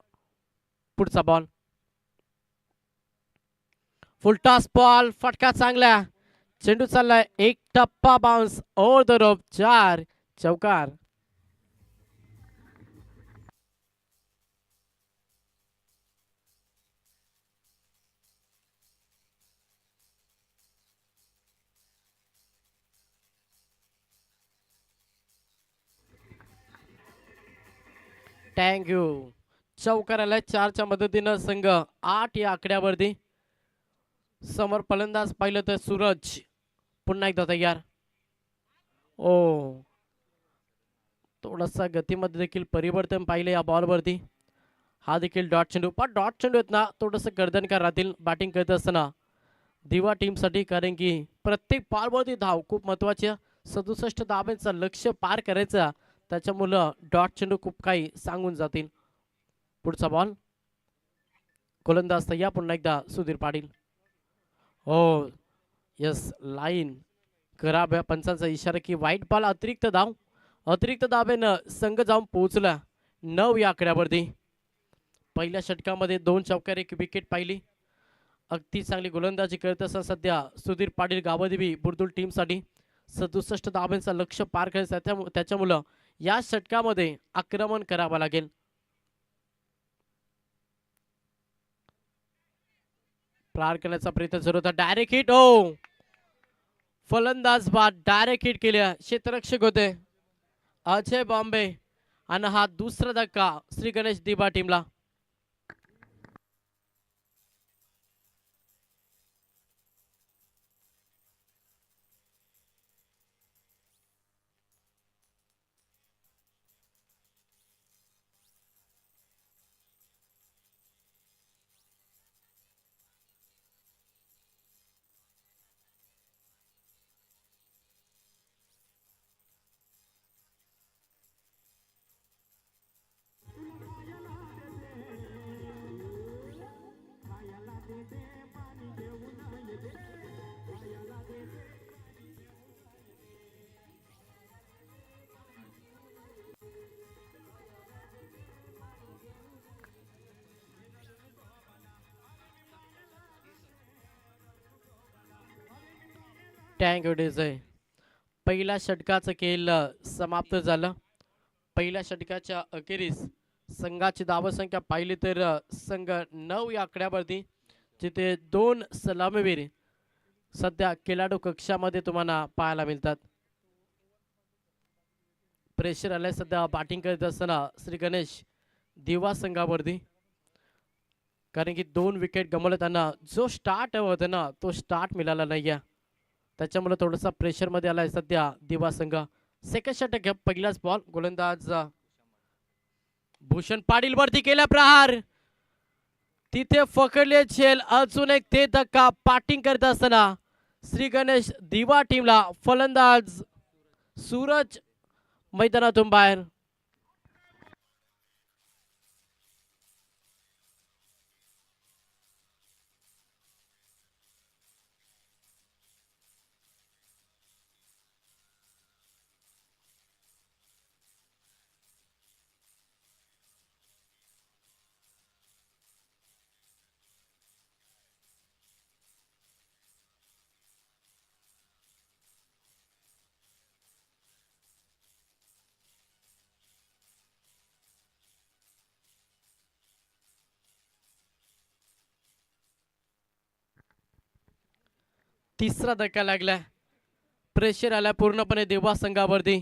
पुढचा बॉल फुलटॉस बॉल, फटका चांगला, चेंडू चाललाय एक टप्पा बाउन्स ओव्हर द रोप, 4 चौकार. थँक्यू. चौकार आलाय 4च्या मदतीनं संघ 8 या आकड्यावरती. समोर फलंदाज पाहिलं तर सूरज पुन्हा एकदा तयार. ओ थोडासा गतीमध्ये देखील परिवर्तन पाहिलं या बॉलवरती. हा देखील डॉट चेंडू, पण डॉट चेंडू आहेत ना थोडंसं गर्दनकार राहतील बॅटिंग करत असताना दिवा टीमसाठी, कारण की प्रत्येक बॉलवरती धाव खूप महत्वाची आहे. 67 धाब्यांचं लक्ष्य पार करायचं, त्याच्यामुळं डॉट चेंडू खूप काही सांगून जातील. पुढचा बॉल गोलंदाज तयार पुन्हा एकदा सुधीर पाटील. हो यस लाईन खराब आहे, पंचांचा इशारा की वाईट बॉल. अतिरिक्त धाब्यानं संघ जाऊन पोहोचला 9 या आकड्यावरती. पहिल्या षटकामध्ये 2 चौकार 1 विकेट पाहिली. अगदी चांगली गोलंदाजी करत असताना सध्या सुधीर पाटील गावदेवी बुर्दुल टीमसाठी 67 धाब्यांचा लक्ष्य पार करायचं, त्याच्यामुळं या षटकामध्ये आक्रमण करावं लागेल. पार करण्याचा प्रयत्न सुरू होता. Direct hit. ओ फलंदाज बाद डायरेक्ट हिट केल्या. क्षेत्ररक्षक होते अजय बॉम्बे आणि हा दुसरा धक्का श्री गणेश दिबा टीमला. टँक आहे. पहिल्या षटकाचं खेळ समाप्त झालं. पहिल्या षटकाच्या अखेरीस संघाची धावसंख्या पाहिली तर संघ 9 या आकड्यावरती, जिथे 2 सलामीवीर सध्या खेळाडू कक्षामध्ये तुम्हाला पाहायला मिळतात. प्रेशर आलंय सध्या बॅटिंग करत असताना श्री गणेश दिवा संघावरती, कारण की 2 विकेट गमावले. त्यांना जो स्टार्ट होता ना तो स्टार्ट मिळाला नाही आहे, त्याच्यामुळे थोडासा प्रेशर मध्ये आलाय सध्या दिवा संघ. सेकंड षटक पहिलाच बॉल. गोलंदाज भूषण पाटील वरती केला प्रहार, तिथे पकडले झेल. अजून एक ते धक्का बॅटिंग करत असताना श्री गणेश दिवा टीमला. फलंदाज सूरज मैदानातून बाहेर. तिसरा धक्का लागला, प्रेशर आला पूर्णपणे देवा संघावरती.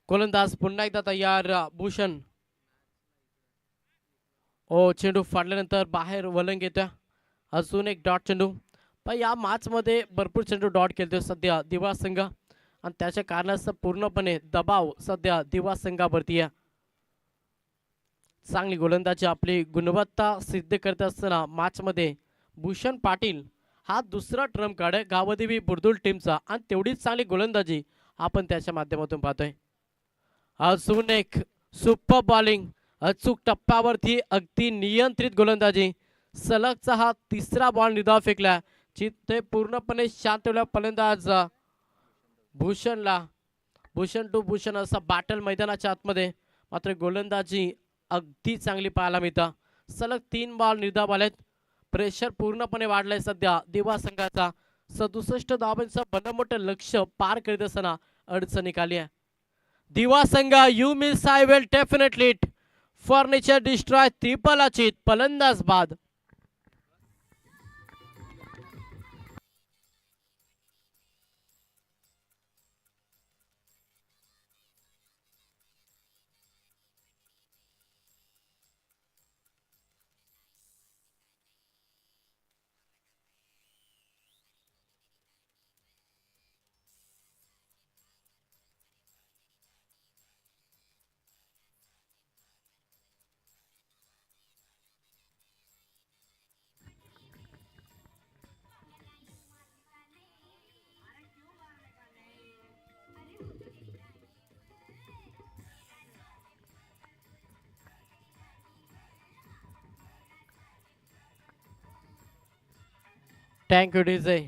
गोलंदाज पुन्हा एकदा तयार. भूषण ओ चेंडू फाडल्यानंतर बाहेर वलंग येत्या. अजून एक डॉट चेंडू. पण या मॅच मध्ये भरपूर चेंडू डॉट केले सध्या दिवा संघ, आणि त्याच्या कारणास्तव पूर्णपणे दबाव सध्या दिवा संघावरती आहे. चांगली गोलंदाजी आपली गुणवत्ता सिद्ध करत असताना मॅच मध्ये भूषण पाटील हा दुसरा ट्रम्प कार्ड गावदेवी बुर्दुल टीमचा, आणि तेवढीच चांगली गोलंदाजी आपण त्याच्या माध्यमातून पाहतोय. अजून एक सुपर बॉलिंग, अचूक टप्प्यावरती अगदी नियंत्रित गोलंदाजी. सलगचा हा तिसरा बॉल निर्धाव फेकला, जिथे पूर्णपणे शांत फलंदाज भूषणला. भूषण टू भूषण असा बॅटल मैदानाच्या आतमध्ये, मात्र गोलंदाजी अगदी चांगली पाहायला मिळतं. सलग 3 बॉल निर्धाव आलेत. प्रेशर पूर्णपणे वाढलंय सध्या दिवा संघाचा. 67 धावांचं बनमोठं लक्ष्य पार करीत असताना अडचण निघाली आहे. दिवा संघ you miss I will definitely it. Furniture destroy triple अचित. फलंदाज बाद. Thank you DJ.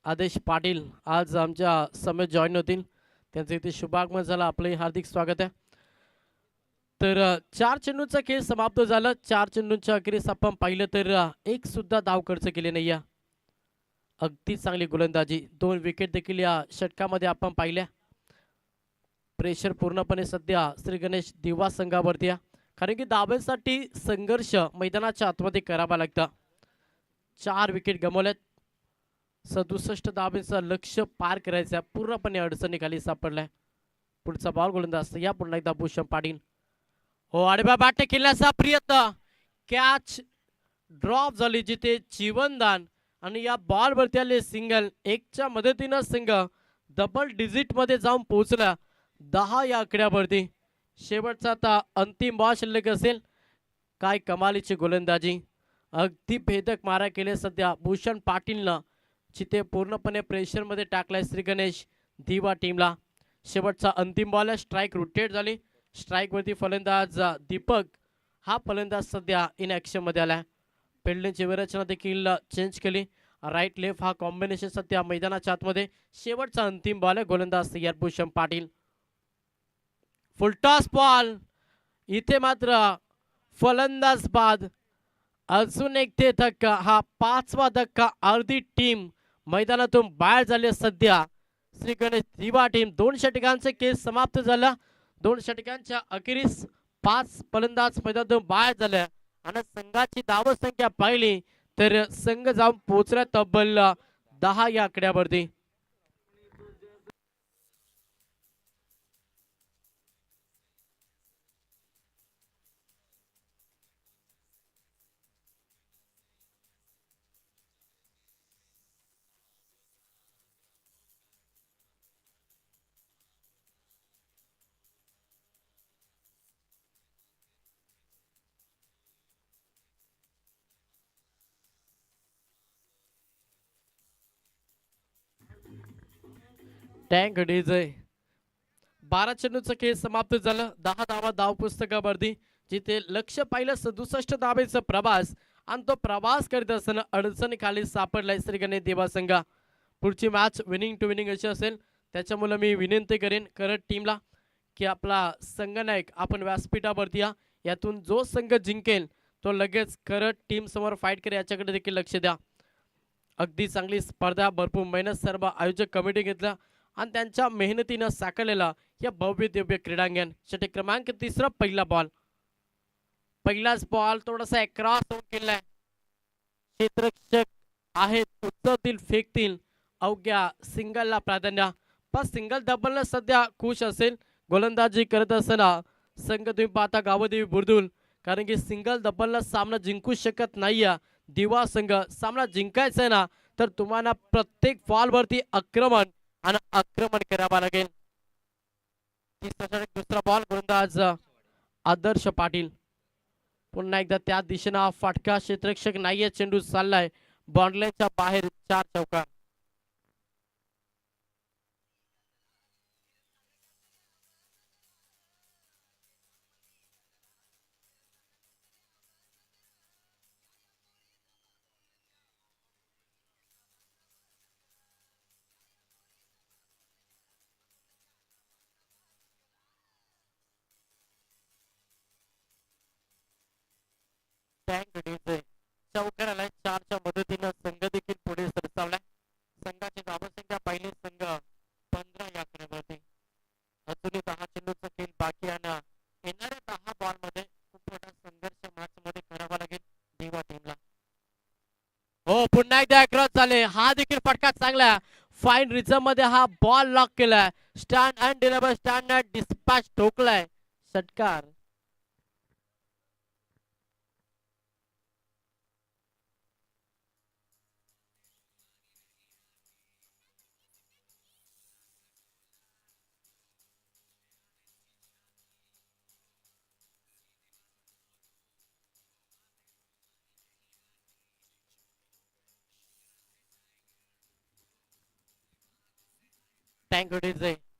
आदेश पाटील आज आमच्या समेत जॉईन होतील. त्यांचं इथे शुभागमन झालं. आपलंही हार्दिक स्वागत आहे. तर 4 चेंडूंचा खेळ समाप्त झाला. 4 चेंडूंच्या अखेरीस आपण पाहिलं तर एक सुद्धा धाव खर्च केली नाही. अगदी चांगली गोलंदाजी. 2 विकेट देखील या षटकामध्ये आपण पाहिल्या. प्रेशर पूर्णपणे सध्या श्री गणेश दिवा संघावरती आहे. कारण की धाब्यासाठी संघर्ष मैदानाच्या आतमध्ये करावा लागतं. 4 विकेट गमावल्यात. 67 धाब्यांचं लक्ष्य पार करायचं पूर्णपणे अडचणीखाली सापडलाय. पुढचा बॉल गोलंदाज या पुन्हा एकदा भूषण पाटील. हो आडव्या बॅटने खेळण्याचा प्रयत्न. कॅच ड्रॉप झाली जिथे जीवनदान आणि या बॉलवरती आले सिंगल. एकच्या मदतीनं संघ डबल डिजिट मध्ये जाऊन पोहोचला. 10 या आकड्यावरती. शेवटचा आता अंतिम बॉल शिल्लक असेल. काय कमालीची गोलंदाजी. अगदी भेदक मारा केले सध्या भूषण पाटीलनं, जिथे पूर्णपणे प्रेशरमध्ये टाकलाय श्री गणेश दिवा टीमला. शेवटचा अंतिम बॉल आहे. स्ट्राईक रोटेट झाली. स्ट्राईकवरती फलंदाज दीपक हा फलंदाज सध्या इन ॲक्शनमध्ये आलाय. फिल्डिंगची विरचना देखील चेंज केली. राईट लेफ्ट हा कॉम्बिनेशन सध्या मैदानाच्या आतमध्ये. शेवटचा अंतिम बॉल आहे. गोलंदाज तयार भूषण पाटील. Full toss ball. इथे मात्र फलंदाज बाद. अजून एक ते धक्का. हा 5वा धक्का. अर्धी टीम मैदानातून बाहेर झाली सध्या. श्री गणेश दिवा टीम 2 षटकांचे खेळ समाप्त झाला. 2 षटकांच्या अखेरीस 5 फलंदाज मैदानातून बाहेर झाले आणि संघाची धावसंख्या पाहिली तर संघ जाऊन पोहोचला तब्बल 10 या आकड्यावरती. Tank DJ. 12 चेंडूचा खेळ समाप्त झाला. 10 धावा धाव पुस्तकावरती. जिथे लक्ष पाहिलं 67 धावेचा प्रवास आणि तो प्रवास करत असताना अडचणीखाली सापडलाय श्री गणेश देवा संघ. पुढची मॅच विनिंग टू विनिंग अशी असेल. त्याच्यामुळे मी विनंती करेन करत टीमला की आपला संघनायक आपण व्यासपीठावरती या. यातून जो संघ जिंकेल तो लगेच करत टीम समोर फाईट करे याच्याकडे देखील लक्ष द्या. अगदी चांगली स्पर्धा, भरपूर मेहनत सर्व आयोजक कमिटी घेतला आणि त्यांच्या मेहनतीनं साकारलेला या भव्य दिव्य क्रीडांगण. षटक क्रमांक 3 पहिला बॉल. पहिलाच बॉल थोडासा क्रॉस होऊन केलाय. क्षेत्ररक्षक आहेत उचलतील फेकतील. अवघ्या सिंगलला प्राधान्य. पण सिंगल डबलनं सध्या खुश असेल गोलंदाजी करत असताना संघ. तुम्ही पाहता गावदेवी बुर्दुल. कारण की सिंगल डबलनं सामना जिंकू शकत नाहीये दिवा संघ. सामना जिंकायचा आहे ना तर तुम्हाला प्रत्येक बॉलवरती आक्रमण आणि आक्रमण करावं लागेल. दुसरा बॉल गोलंदाज आदर्श पाटील. पुन्हा एकदा त्या दिशेनं हा फाटका. क्षेत्ररक्षक नाहीये. चेंडू चाललाय बाउंड्रीच्या बाहेर. 4 चौका. चौकार आलाय. 4च्या मदतीनं संघ देखील पुढे सरसावलाय. संघाची धावसंख्या पाहिली संघ 15 या आकड्यावरती. अजूनही 10 चेंडूचा खेळ बाकी आणि येणाऱ्या 10 बॉल मध्ये खूप मोठा संघर्ष मॅच मध्ये करावा लागेल दिवा टीमला. हो पुन्हा एकदा क्रॉस झाले. हा देखील फटका चांगला. फाईन रिझर्व मध्ये हा बॉल लॉक केलाय. Stand and deliver stand and dispatch ठोकलाय. षटकार.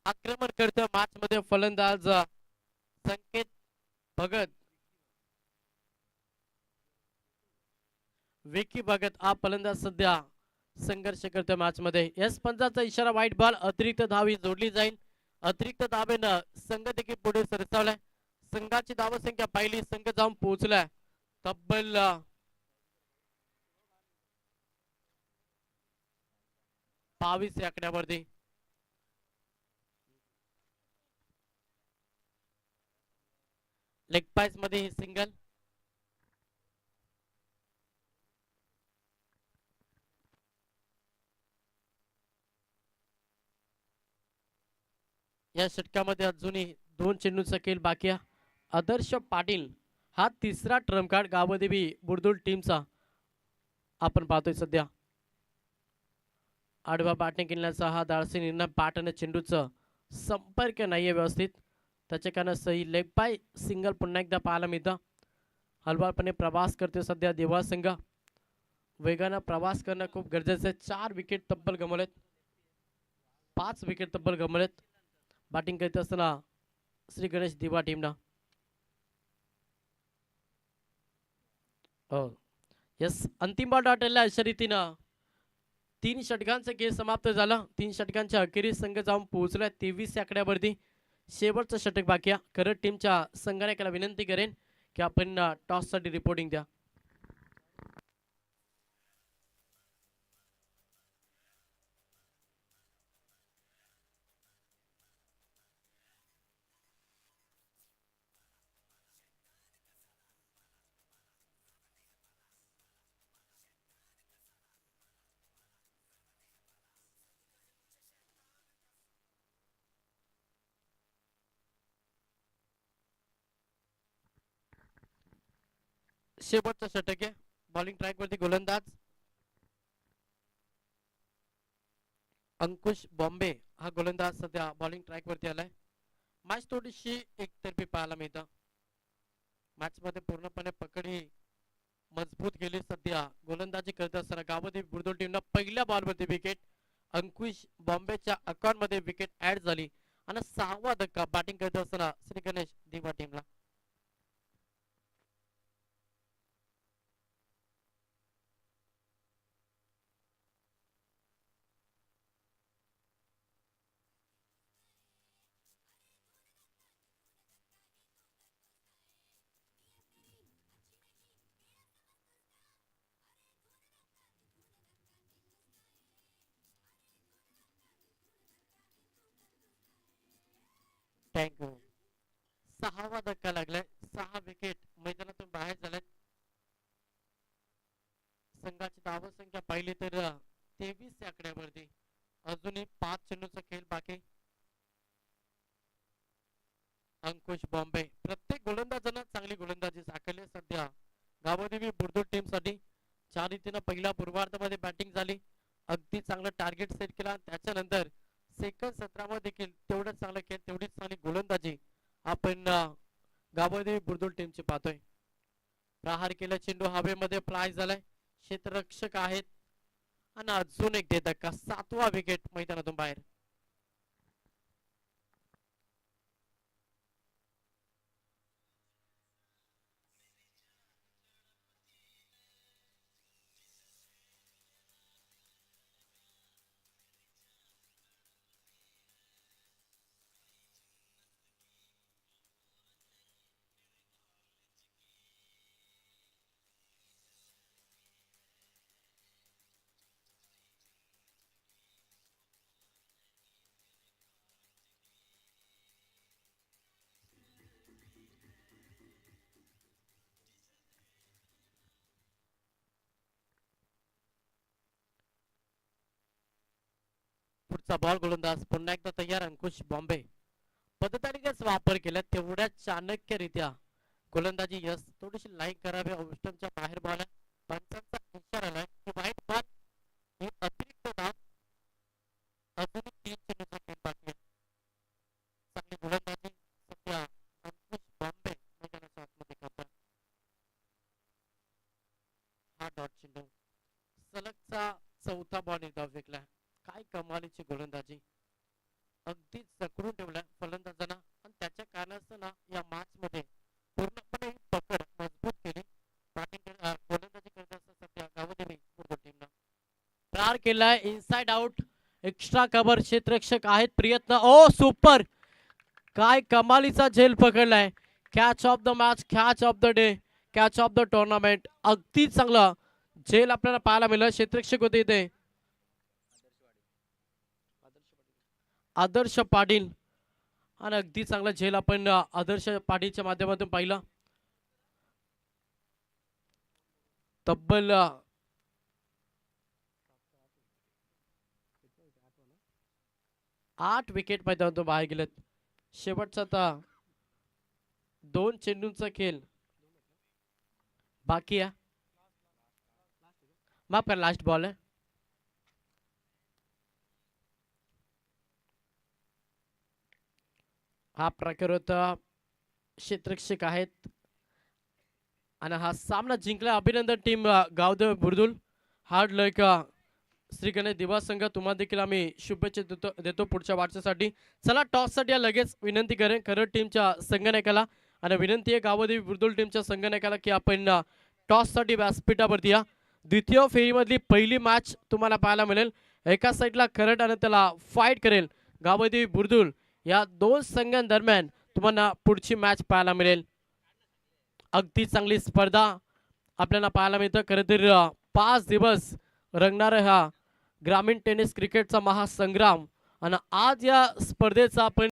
आक्रमण करतो मॅच मध्ये फलंदाज संकेत भगत. विकी भगत हा फलंदाज सध्या संघर्ष करतोय मॅच मध्ये. यस पंचाचा इशारा वाईट बॉल, अतिरिक्त धाव जोडली जाईल. अतिरिक्त धावेनं संघ देखील पुढे सरसावलाय. संघाची धावसंख्या पहिली संघ जाऊन पोहोचलाय तब्बल 22 या आकड्यावरती. लेग पास मध्ये ही सिंगल. या षटकामध्ये अजूनही 2 चेंडूंचा खेळ बाकी आहे. आदर्श पाटील हा तिसरा ट्रम्प कार्ड गावदेवी बुरदुल टीमचा आपण पाहतोय सध्या. आडवा बॅटिंग केल्याचा हा धाडसी निर्णय. बॅट आणि चेंडूचं संपर्क नाहीये व्यवस्थित, त्याच्या कारण सही लेग बाय सिंगल पुन्हा एकदा पाहायला मिळतं. हलवारपणे प्रवास करते सध्या देवळा संघ. वेगानं प्रवास करणं खूप गरजेचं आहे. 4 विकेट तब्बल गमावलेत, 5 विकेट तब्बल गमावलेत बॅटिंग करत असताना श्री गणेश दिवा टीमना. यस अंतिम बॉल डाटला अशा रीतीनं 3 षटकांचा खेळ समाप्त झाला. 3 षटकांच्या अखेरीस संघ जाऊन पोहोचला 23 आकड्यावरती. शेवटचं षटक बाकी आहे. करत टीमच्या संघनायकाला विनंती करेन की आपण टॉससाठी रिपोर्टिंग द्या. शेवटचं षटक आहे. बॉलिंग ट्रॅक वरती गोलंदाज अंकुश बॉम्बे हा गोलंदाज सध्या बॉलिंग ट्रॅक वरती आलाय. मॅच थोडीशी एकतर्फी पाहायला मिळतं. मॅच मध्ये पूर्णपणे पकड ही मजबूत गेली. सध्या गोलंदाजी करत असताना गावदेवी बुरदुल टीमला पहिल्या बॉलवरती विकेट. अंकुश बॉम्बेच्या अकाउंट मध्ये विकेट ऍड झाली आणि 6वा धक्का बॅटिंग करत असताना श्री गणेश दिवा टीमला. थँक्यू. 6वा धक्का लागलाय. 6 विकेट मैदानातून बाहेर झाल्यात. संघाची धावसंख्या पाहिली तर 23 या आकड्यावरती. अजूनही 5 चेंडूचा खेळ बाकी. अंकुश बॉम्बे प्रत्येक गोलंदाजांना चांगली गोलंदाजी साकारली सध्या गावदेवी बुरदुल टीम साठी. 4 रीतीनं पहिल्या पूर्वार्धामध्ये बॅटिंग झाली. अगदी चांगलं टार्गेट सेट केला. त्याच्यानंतर सेकंड सत्रामध्ये देखील तेवढंच चांगलं खेळ, तेवढीच चांगली गोलंदाजी आपण गावदेवी बुरदुल टीमची पाहतोय. प्रहार केला, चेंडू हवेमध्ये फ्लाय झालाय. क्षेत्ररक्षक आहेत आणि अजून एक धक्का. 7वा विकेट मैदानातून बाहेर. पुढचा बॉल गोलंदाज पुन्हा एकदा तयार. अंकुश बॉम्बे पद्धतीनेच वापर केला तेवढ्या चाणक्यरित्या गोलंदाजी. यस थोडीशी लाईक करावी. ऑप्शनच्या बाहेर बॉल आहे. पंचांचा इशारा आलाय की वाईट बॉल ही अतिरिक्त धाव. अजूनही 3 चेंडूचा खेळ बाकी आहे. चांगली गोलंदाजी सध्या अंकुश बॉम्बे मैदानाच्या आतमध्ये करतात. हा डॉट चेंडू सलगचा 4था बॉल एकदा फेकलाय. काय कमालीची गोलंदाजी. अगदीच जखडून ठेवलाय फलंदाजांना आणि त्याच्या कारणास्तव या मॅच मध्ये पूर्णपणे पकड मजबूत केली. बॅटिंग गोलंदाजी करत असताना सध्या गावदेवी बुरदुल टीमला. प्रहार केलाय इनसाइड आउट एक्स्ट्रा कव्हर क्षेत्ररक्षक आहेत प्रयत्न ओ सुपर काय कमालीचा झेल पकडलाय catch of the match catch of the day catch of the tournament अगदी चांगला झेल आपल्याला पाहायला मिळालं क्षेत्ररक्षक होते इथे आदर्श पाटील आणि अगदी चांगला झेल आपण आदर्श पाटीलच्या माध्यमातून पाहिला तब्बल 8 विकेट मैदानातून बाहेर गेलेत शेवटचा आता 2 चेंडूंचा खेळ बाकी आहे माफ करा लास्ट बॉल आहे हा प्रकार होता क्षेत्ररक्षक आहेत आणि हा सामना जिंकला अभिनंदन टीम गावदेव बुर्दुल हार्ड लक श्री गणेश दिवा संघ तुम्हाला देखील आम्ही शुभेच्छा देतो पुढच्या वाटचासाठी चला टॉस साठी लगेच विनंती करेन खरं टीमच्या संगणकाला आणि विनंती आहे गावदेवी बुर्दुल टीमच्या संगणकाला की आपण टॉस साठी व्यासपीठावरती या द्वितीय फेरीमधली पहिली मॅच तुम्हाला पाहायला मिळेल एका साईडला करंट आणि त्याला फाईट करेल गावदेवी बुर्दुल या दोन संघांदरम्यान तुम्हाला पुढची मॅच पाहायला मिळेल अगदी चांगली स्पर्धा आपल्याला पाहायला मिळतं खरं तर 5 दिवस रंगणारा हा ग्रामीण टेनिस क्रिकेटचा महासंग्राम आणि आज या स्पर्धेचा आपण